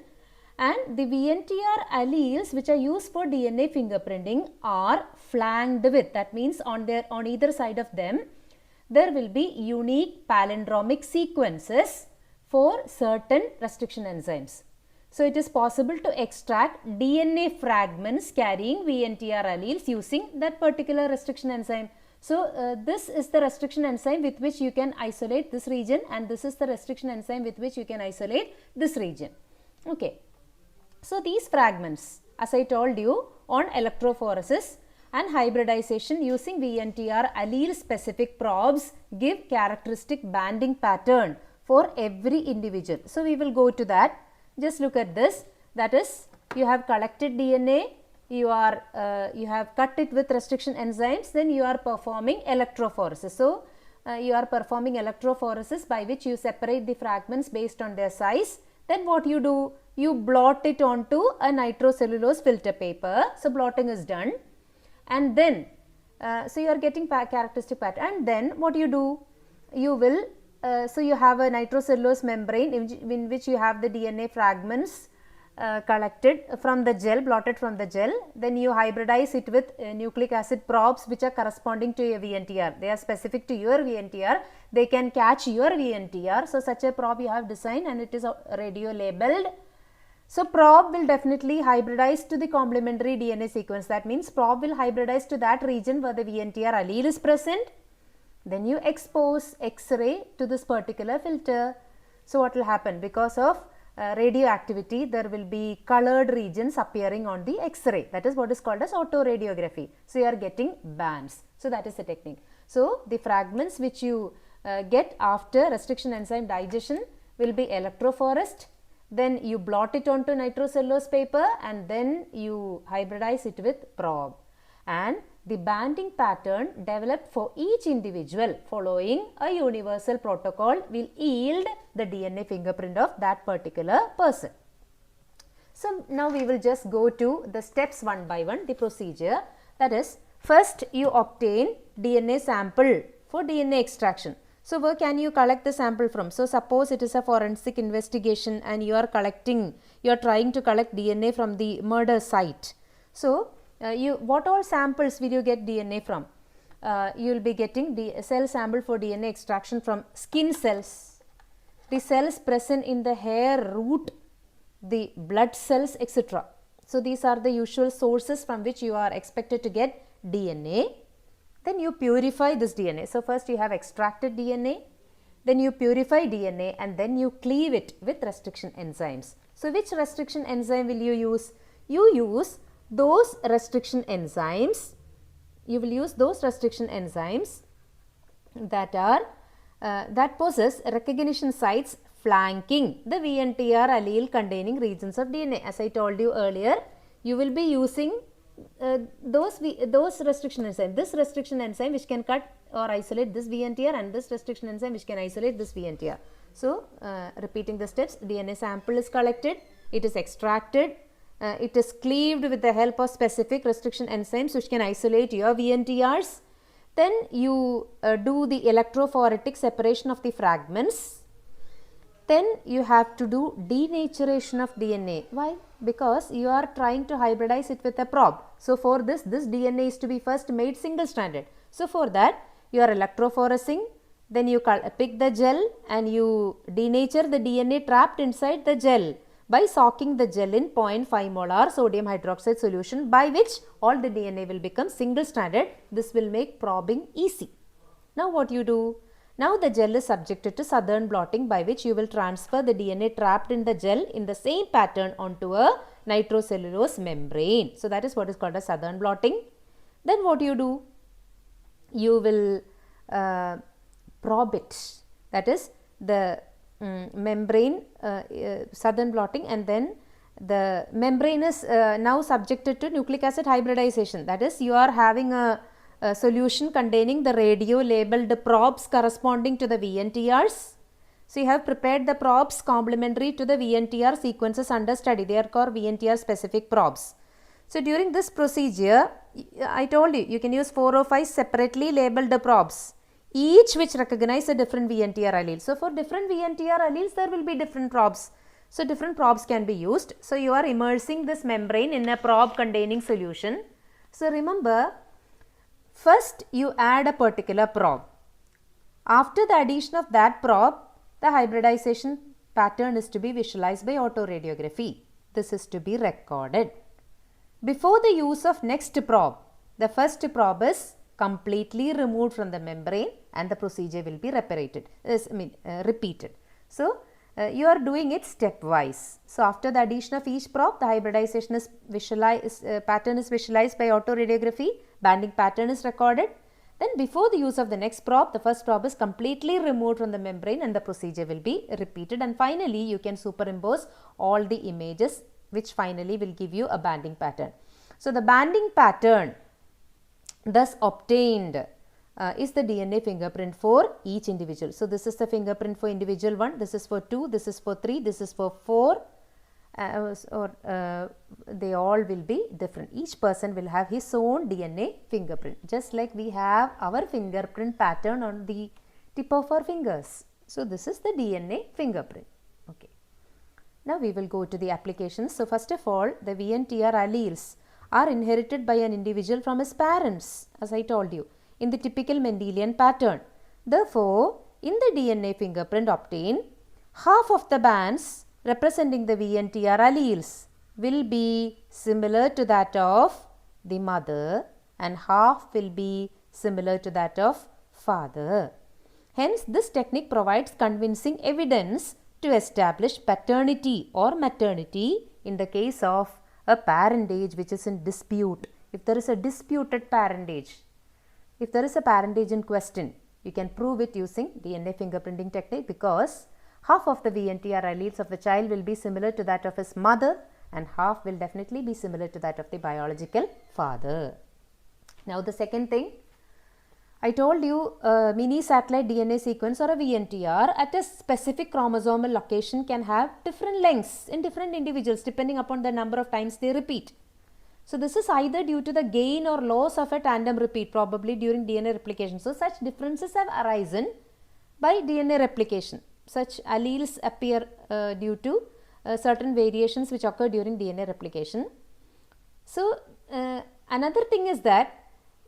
and the VNTR alleles which are used for DNA fingerprinting are flanked with, that means on either side of them there will be unique palindromic sequences for certain restriction enzymes. So it is possible to extract DNA fragments carrying VNTR alleles using that particular restriction enzyme. So this is the restriction enzyme with which you can isolate this region, and this is the restriction enzyme with which you can isolate this region. Okay. So these fragments, as I told you, on electrophoresis and hybridization using VNTR allele specific probes give characteristic banding pattern for every individual. So we will go to that. Just look at this, that is, you have collected DNA, you have cut it with restriction enzymes, then you are performing electrophoresis. So you are performing electrophoresis by which you separate the fragments based on their size. Then what you do, you blot it onto a nitrocellulose filter paper. So blotting is done, and then so you are getting characteristic pattern, and then what you do, you will so you have a nitrocellulose membrane in which you have the DNA fragments collected from the gel, blotted from the gel. Then you hybridize it with nucleic acid probes which are corresponding to your VNTR. They are specific to your VNTR. They can catch your VNTR. So such a probe you have designed, and it is radio labeled. So probe will definitely hybridize to the complementary DNA sequence. That means probe will hybridize to that region where the VNTR allele is present. Then you expose X-ray to this particular filter. So what will happen? Because of radioactivity, there will be colored regions appearing on the X-ray. That is what is called as autoradiography. So you are getting bands. So that is the technique. So the fragments which you get after restriction enzyme digestion will be electrophoresed. Then you blot it onto nitrocellulose paper, and then you hybridize it with probe. And the banding pattern developed for each individual following a universal protocol will yield the DNA fingerprint of that particular person. So now we will just go to the steps one by one, the procedure. That is, first you obtain DNA sample for DNA extraction. So where can you collect the sample from? So suppose it is a forensic investigation and you are trying to collect DNA from the murder site. So what all samples will you get DNA from? You will be getting the cell sample for DNA extraction from skin cells, the cells present in the hair root, the blood cells, etc. So these are the usual sources from which you are expected to get DNA. Then you purify this DNA. So first you have extracted DNA, then you purify DNA and then you cleave it with restriction enzymes. So which restriction enzyme will you use? You use those restriction enzymes. You will use those restriction enzymes that are that possess recognition sites flanking the VNTR allele containing regions of DNA. As I told you earlier, you will be using those restriction enzyme, this restriction enzyme which can cut or isolate this VNTR and this restriction enzyme which can isolate this VNTR. So, repeating the steps, DNA sample is collected, it is extracted, it is cleaved with the help of specific restriction enzymes which can isolate your VNTRs. Then you do the electrophoretic separation of the fragments. Then you have to do denaturation of DNA. Why? Because you are trying to hybridize it with a probe. So for this DNA is to be first made single stranded. So for that you are electrophoresing, then you pick the gel and you denature the DNA trapped inside the gel by soaking the gel in 0.5 molar sodium hydroxide solution, by which all the DNA will become single stranded. This will make probing easy. Now what you do? Now the gel is subjected to Southern blotting, by which you will transfer the DNA trapped in the gel in the same pattern onto a nitrocellulose membrane. So that is what is called as Southern blotting. Then what you do? You will probe it, that is the membrane, Southern blotting, and then the membrane is now subjected to nucleic acid hybridization. That is, you are having a solution containing the radio labeled probes corresponding to the VNTRs. So you have prepared the probes complementary to the VNTR sequences under study. They are called VNTR specific probes. So during this procedure, I told you can use 4 or 5 separately labeled probes, each which recognize a different VNTR allele. So for different VNTR alleles there will be different probes. So different probes can be used. So you are immersing this membrane in a probe containing solution. So remember, first you add a particular probe. After the addition of that probe, the hybridization pattern is to be visualized by autoradiography. This is to be recorded. Before the use of next probe, the first probe is completely removed from the membrane and the procedure will be repeated. So, you are doing it stepwise. So, after the addition of each probe, the hybridization is visualized, pattern is visualized by autoradiography, banding pattern is recorded. Then before the use of the next probe, the first probe is completely removed from the membrane and the procedure will be repeated, and finally you can superimpose all the images which finally will give you a banding pattern. So, the banding pattern thus obtained is the DNA fingerprint for each individual. So, this is the fingerprint for individual 1, this is for 2, this is for 3, this is for 4, they all will be different. Each person will have his own DNA fingerprint, just like we have our fingerprint pattern on the tip of our fingers. So, this is the DNA fingerprint. Okay. Now, we will go to the applications. So, first of all, the VNTR alleles are inherited by an individual from his parents, as I told you, in the typical Mendelian pattern. Therefore, in the DNA fingerprint obtained, half of the bands representing the VNTR alleles will be similar to that of the mother and half will be similar to that of father. Hence, this technique provides convincing evidence to establish paternity or maternity in the case of a parentage which is in dispute. If there is a disputed parentage, if there is a parentage in question, you can prove it using DNA fingerprinting technique, because half of the VNTR alleles of the child will be similar to that of his mother and half will definitely be similar to that of the biological father. Now, the second thing, I told you a mini satellite DNA sequence or a VNTR at a specific chromosomal location can have different lengths in different individuals depending upon the number of times they repeat. So, this is either due to the gain or loss of a tandem repeat, probably during DNA replication. So, such differences have arisen by DNA replication. Such alleles appear due to certain variations which occur during DNA replication. So, another thing is that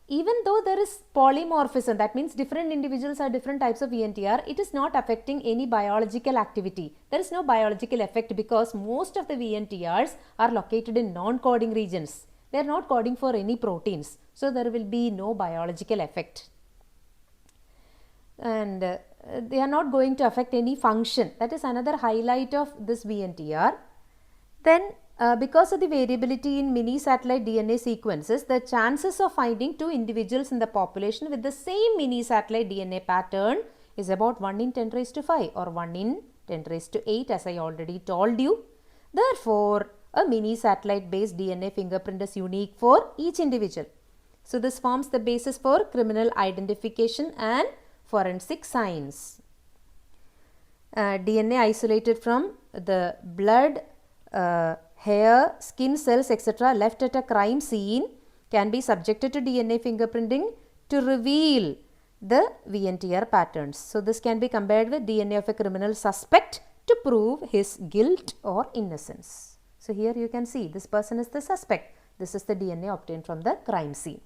even though there is polymorphism, that means different individuals are different types of VNTR, it is not affecting any biological activity. There is no biological effect because most of the VNTRs are located in non-coding regions. They are not coding for any proteins. So there will be no biological effect. And they are not going to affect any function. That is another highlight of this VNTR. Then because of the variability in mini satellite DNA sequences, the chances of finding two individuals in the population with the same mini satellite DNA pattern is about 1 in 10 raised to 5 or 1 in 10 raised to 8, as I already told you. Therefore, a mini satellite based DNA fingerprint is unique for each individual. So this forms the basis for criminal identification and forensic science. DNA isolated from the blood, hair, skin cells, etc. left at a crime scene can be subjected to DNA fingerprinting to reveal the VNTR patterns. So this can be compared with DNA of a criminal suspect to prove his guilt or innocence. So here you can see this person is the suspect. This is the DNA obtained from the crime scene.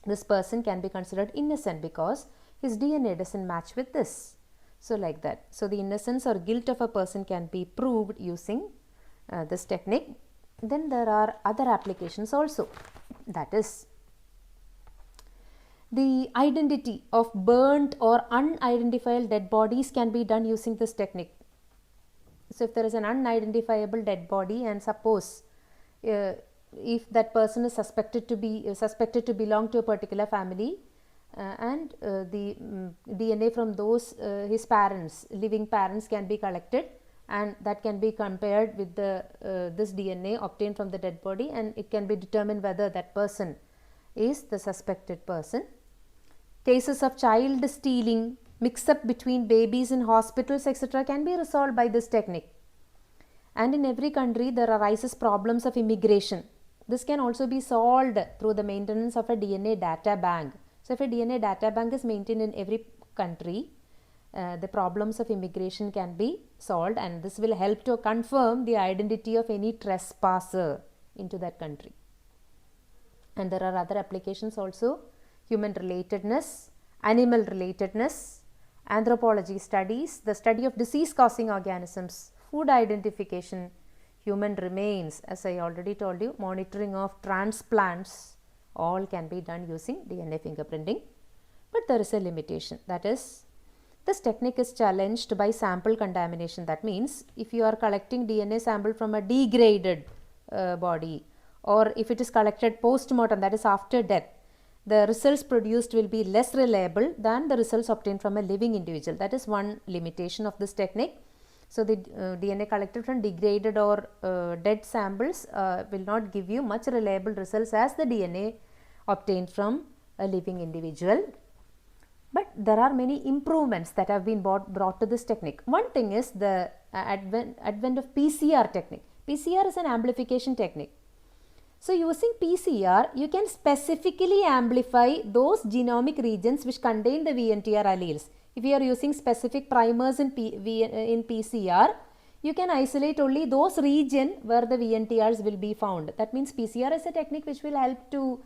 This person can be considered innocent because his DNA doesn't match with this. So like that. So the innocence or guilt of a person can be proved using this technique. Then there are other applications also. That is, the identity of burnt or unidentified dead bodies can be done using this technique. So if there is an unidentifiable dead body, and suppose if that person is suspected to belong to a particular family, and the DNA from those his parents, living parents, can be collected, and that can be compared with the this DNA obtained from the dead body, and it can be determined whether that person is the suspected person. Cases of child stealing, mix up between babies in hospitals, etc. can be resolved by this technique. And in every country there arises problems of immigration. This can also be solved through the maintenance of a DNA data bank. So if a DNA data bank is maintained in every country, the problems of immigration can be solved, and this will help to confirm the identity of any trespasser into that country. And there are other applications also: human relatedness, animal relatedness, anthropology studies, the study of disease causing organisms, food identification, human remains, as I already told you, monitoring of transplants, all can be done using DNA fingerprinting. But there is a limitation, that is, this technique is challenged by sample contamination. That means if you are collecting DNA sample from a degraded body, or if it is collected post-mortem, that is after death, the results produced will be less reliable than the results obtained from a living individual. That is one limitation of this technique. So the DNA collected from degraded or dead samples will not give you much reliable results as the DNA obtained from a living individual. But there are many improvements that have been brought to this technique. One thing is the advent of PCR technique. PCR is an amplification technique. So using PCR, you can specifically amplify those genomic regions which contain the VNTR alleles. If you are using specific primers in PCR, you can isolate only those regions where the VNTRs will be found. That means PCR is a technique which will help to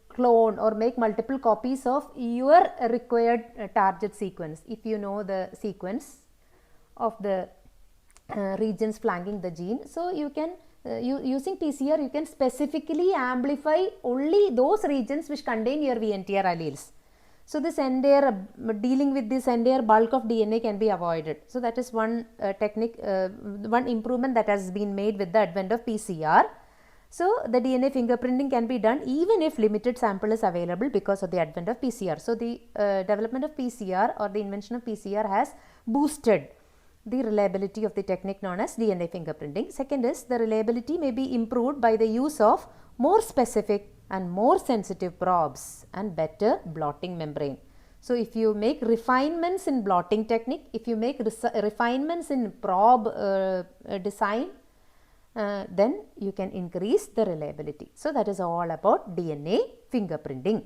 clone or make multiple copies of your required target sequence. If you know the sequence of the regions flanking the gene, so you can using PCR you can specifically amplify only those regions which contain your VNTR alleles. So this entire dealing with this entire bulk of DNA can be avoided. So that is one technique, one improvement that has been made with the advent of PCR. So the DNA fingerprinting can be done even if limited sample is available because of the advent of PCR. So the development of PCR or the invention of PCR has boosted the reliability of the technique known as DNA fingerprinting. Second is, the reliability may be improved by the use of more specific and more sensitive probes and better blotting membrane. So if you make refinements in blotting technique, if you make refinements in probe design, then you can increase the reliability. So that is all about DNA fingerprinting.